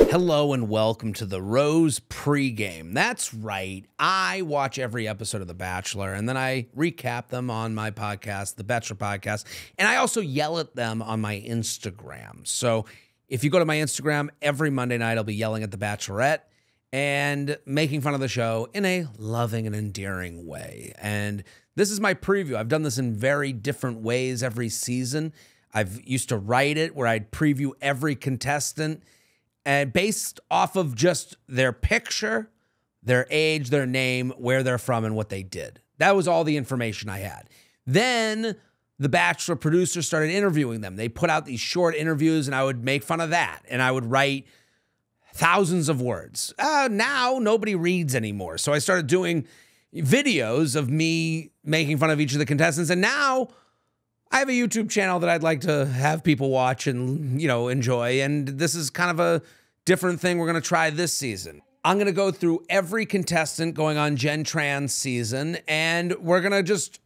Hello and welcome to the Rose Pregame. That's right. I watch every episode of The Bachelor and then I recap them on my podcast, The Bachelor Podcast, and I also yell at them on my Instagram. So if you go to my Instagram, every Monday night I'll be yelling at The Bachelorette and making fun of the show in a loving and endearing way. And this is my preview. I've done this in very different ways every season. I've used to write it where I'd preview every contestant and based off of just their picture, their age, their name, where they're from, and what they did. That was all the information I had. Then the Bachelor producers started interviewing them. They put out these short interviews, and I would make fun of that. And I would write thousands of words. Now nobody reads anymore. So I started doing videos of me making fun of each of the contestants. And now I have a YouTube channel that I'd like to have people watch and, enjoy. And this is kind of a different thing we're going to try this season. I'm going to go through every contestant going on Jenn Tran's season, and we're going to just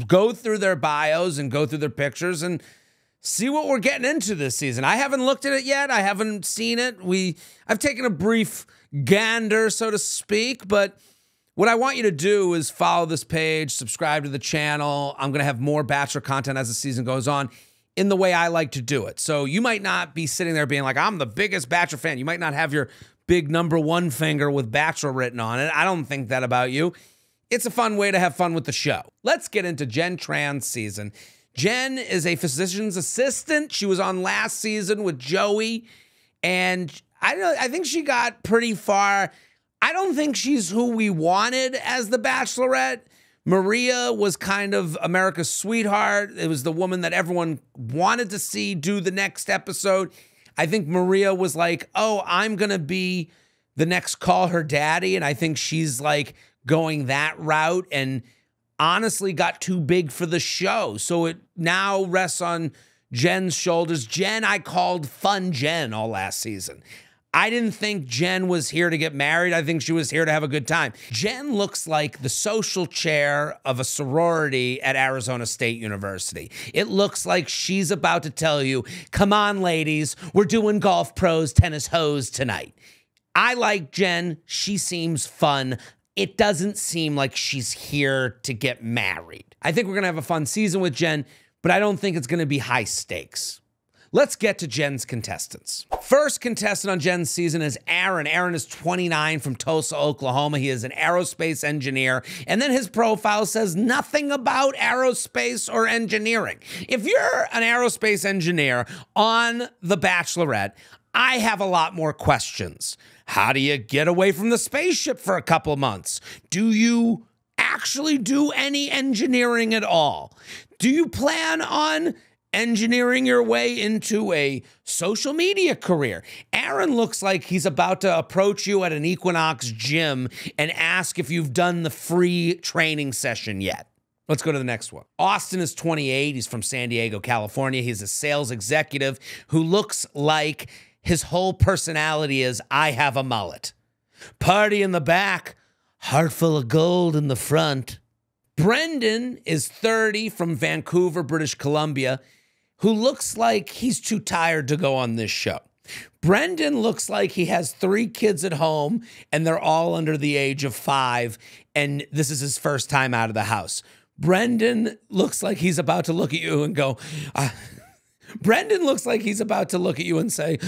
go through their bios and go through their pictures and see what we're getting into this season. I haven't looked at it yet. I haven't seen it. I've taken a brief gander, so to speak, but what I want you to do is follow this page, subscribe to the channel. I'm going to have more Bachelor content as the season goes on in the way I like to do it. So you might not be sitting there being like, I'm the biggest Bachelor fan. You might not have your big #1 finger with Bachelor written on it. I don't think that about you. It's a fun way to have fun with the show. Let's get into Jenn Tran's season. Jenn is a physician's assistant. She was on last season with Joey, and I think she got pretty far. I don't think she's who we wanted as the Bachelorette. Maria was kind of America's sweetheart. It was the woman that everyone wanted to see do the next episode. I think Maria was like, oh, I'm going to be the next Call Her Daddy. And I think she's like going that route and honestly got too big for the show. So it now rests on Jenn's shoulders. Jenn, I called Fun Jenn all last season. I didn't think Jenn was here to get married. I think she was here to have a good time. Jenn looks like the social chair of a sorority at Arizona State University. It looks like she's about to tell you, come on, ladies, we're doing golf pros, tennis hoes tonight. I like Jenn. She seems fun. It doesn't seem like she's here to get married. I think we're going to have a fun season with Jenn, but I don't think it's going to be high stakes. Let's get to Jenn's contestants. First contestant on Jenn's season is Aaron. Aaron is 29 from Tulsa, Oklahoma. He is an aerospace engineer. And then his profile says nothing about aerospace or engineering. If you're an aerospace engineer on The Bachelorette, I have a lot more questions. How do you get away from the spaceship for a couple months? Do you actually do any engineering at all? Do you plan on engineering your way into a social media career? Aaron looks like he's about to approach you at an Equinox gym and ask if you've done the free training session yet. Let's go to the next one. Austin is 28. He's from San Diego, California. He's a sales executive who looks like his whole personality is, I have a mullet. Party in the back, heart full of gold in the front. Brendan is 30 from Vancouver, British Columbia, who looks like he's too tired to go on this show. Brendan looks like he has 3 kids at home and they're all under the age of 5, and this is his first time out of the house. Brendan looks like he's about to look at you and go, Brendan looks like he's about to look at you and say,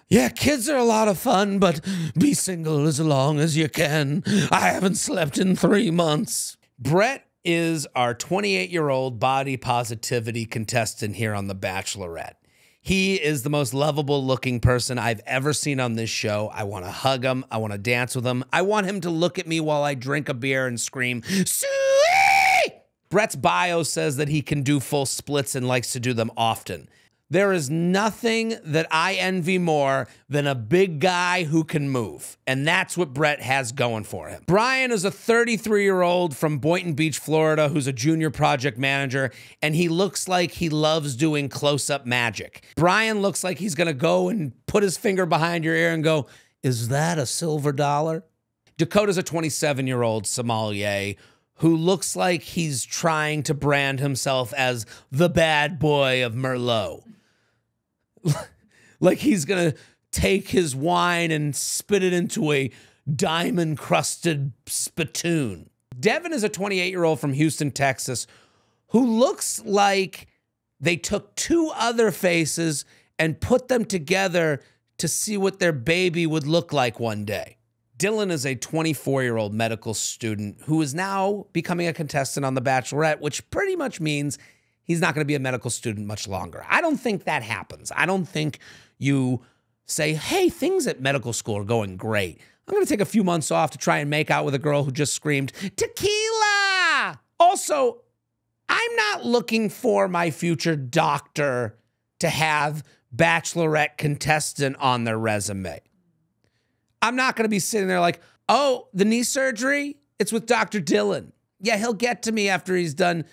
yeah, kids are a lot of fun, but be single as long as you can. I haven't slept in 3 months. Brett is our 28-year-old body positivity contestant here on The Bachelorette. He is the most lovable looking person I've ever seen on this show. I want to hug him. I want to dance with him. I want him to look at me while I drink a beer and scream, Suey! Brett's bio says that he can do full splits and likes to do them often. There is nothing that I envy more than a big guy who can move. And that's what Brett has going for him. Brian is a 33-year-old from Boynton Beach, Florida, who's a junior project manager, and he looks like he loves doing close-up magic. Brian looks like he's gonna go and put his finger behind your ear and go, is that a silver dollar? Dakota's a 27-year-old sommelier who looks like he's trying to brand himself as the bad boy of Merlot. Like he's going to take his wine and spit it into a diamond-crusted spittoon. Devin is a 28-year-old from Houston, Texas, who looks like they took two other faces and put them together to see what their baby would look like one day. Dylan is a 24-year-old medical student who is now becoming a contestant on The Bachelorette, which pretty much means he's not going to be a medical student much longer. I don't think that happens. I don't think you say, hey, things at medical school are going great. I'm going to take a few months off to try and make out with a girl who just screamed, tequila! Also, I'm not looking for my future doctor to have Bachelorette contestant on their resume. I'm not going to be sitting there like, oh, the knee surgery? It's with Dr. Dylan. Yeah, he'll get to me after he's done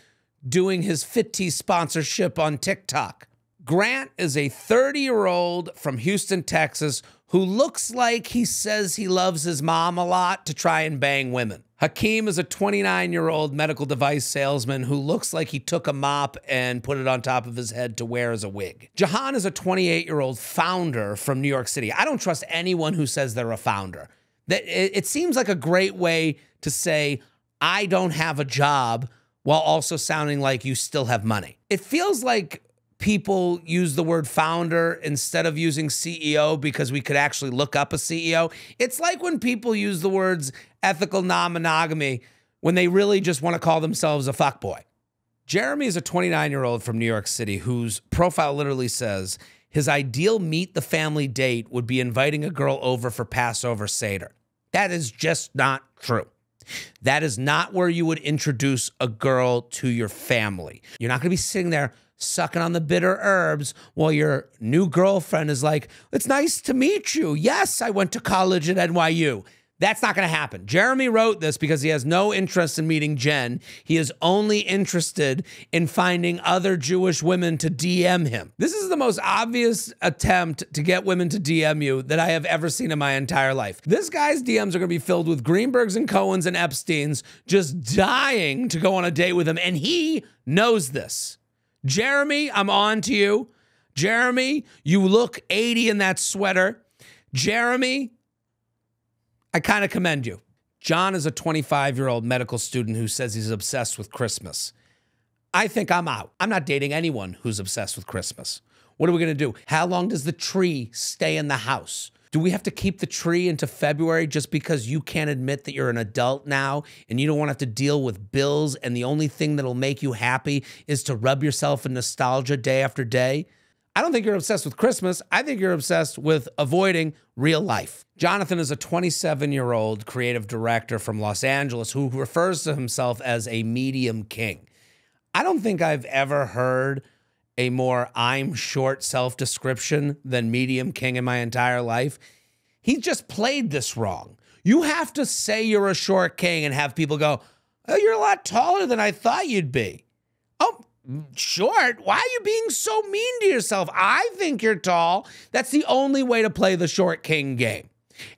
doing his Fit Tea sponsorship on TikTok. Grant is a 30-year-old from Houston, Texas, who looks like he says he loves his mom a lot to try and bang women. Hakeem is a 29-year-old medical device salesman who looks like he took a mop and put it on top of his head to wear as a wig. Jahan is a 28-year-old founder from New York City. I don't trust anyone who says they're a founder. It seems like a great way to say, I don't have a job, while also sounding like you still have money. It feels like people use the word founder instead of using CEO because we could actually look up a CEO. It's like when people use the words ethical non-monogamy when they really just want to call themselves a fuckboy. Jeremy is a 29-year-old from New York City whose profile literally says his ideal meet the family date would be inviting a girl over for Passover Seder. That is just not true. That is not where you would introduce a girl to your family. You're not going to be sitting there sucking on the bitter herbs while your new girlfriend is like, it's nice to meet you. Yes, I went to college at NYU. That's not going to happen. Jeremy wrote this because he has no interest in meeting Jen. He is only interested in finding other Jewish women to DM him. This is the most obvious attempt to get women to DM you that I have ever seen in my entire life. This guy's DMs are going to be filled with Greenbergs and Cohens and Epsteins just dying to go on a date with him, and he knows this. Jeremy, I'm on to you. Jeremy, you look 80 in that sweater. Jeremy, I kind of commend you. John is a 25-year-old medical student who says he's obsessed with Christmas. I think I'm out. I'm not dating anyone who's obsessed with Christmas. What are we going to do? How long does the tree stay in the house? Do we have to keep the tree into February just because you can't admit that you're an adult now and you don't want to have to deal with bills and the only thing that'll make you happy is to rub yourself in nostalgia day after day? I don't think you're obsessed with Christmas. I think you're obsessed with avoiding real life. Jonathan is a 27-year-old creative director from Los Angeles who refers to himself as a medium king. I don't think I've ever heard a more I'm short self-description than medium king in my entire life. He just played this wrong. You have to say you're a short king and have people go, oh, you're a lot taller than I thought you'd be. Oh, short? Why are you being so mean to yourself? I think you're tall. That's the only way to play the short king game.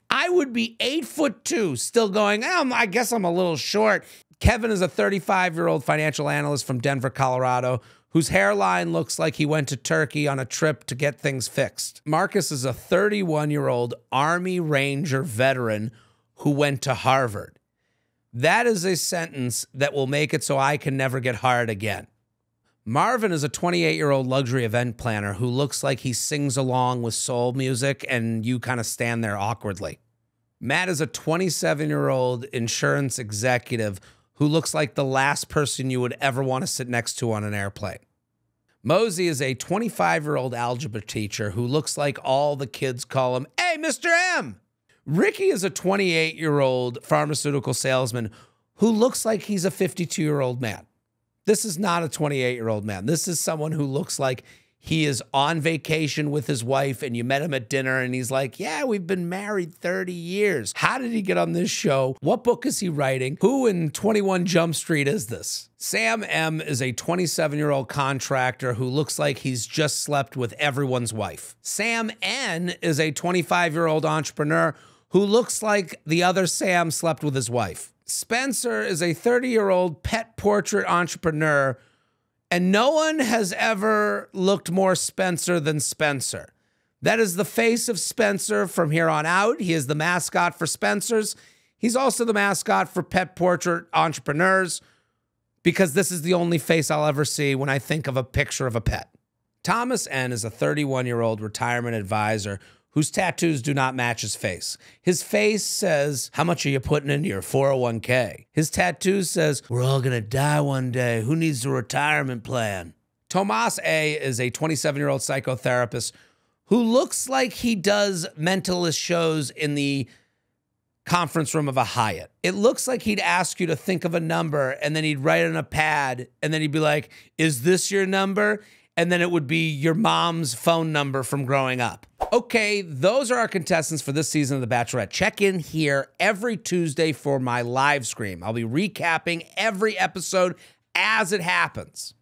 I would be 8'2", still going, I guess I'm a little short. Kevin is a 35-year-old financial analyst from Denver, Colorado, whose hairline looks like he went to Turkey on a trip to get things fixed. Marcus is a 31-year-old Army Ranger veteran who went to Harvard. That is a sentence that will make it so I can never get hard again. Marvin is a 28-year-old luxury event planner who looks like he sings along with soul music and you kind of stand there awkwardly. Matt is a 27-year-old insurance executive who looks like the last person you would ever want to sit next to on an airplane. Mosey is a 25-year-old algebra teacher who looks like all the kids call him, hey, Mr. M. Ricky is a 28-year-old pharmaceutical salesman who looks like he's a 52-year-old man. This is not a 28-year-old man. This is someone who looks like he is on vacation with his wife and you met him at dinner and he's like, yeah, we've been married 30 years. How did he get on this show? What book is he writing? Who in 21 Jump Street is this? Sam M is a 27-year-old contractor who looks like he's just slept with everyone's wife. Sam N is a 25-year-old entrepreneur who looks like the other Sam slept with his wife. Spencer is a 30-year-old pet portrait entrepreneur, and no one has ever looked more Spencer than Spencer. That is the face of Spencer from here on out. He is the mascot for Spencer's. He's also the mascot for Pet Portrait Entrepreneurs, because this is the only face I'll ever see when I think of a picture of a pet. Thomas N. is a 31-year-old retirement advisor whose tattoos do not match his face. His face says, "How much are you putting into your 401k?" His tattoo says, "We're all gonna die one day. Who needs a retirement plan?" Tomas A. is a 27-year-old psychotherapist who looks like he does mentalist shows in the conference room of a Hyatt. It looks like he'd ask you to think of a number, and then he'd write on a pad, and then he'd be like, "Is this your number?" And then it would be your mom's phone number from growing up. Okay, those are our contestants for this season of The Bachelorette. Check in here every Tuesday for my live stream. I'll be recapping every episode as it happens.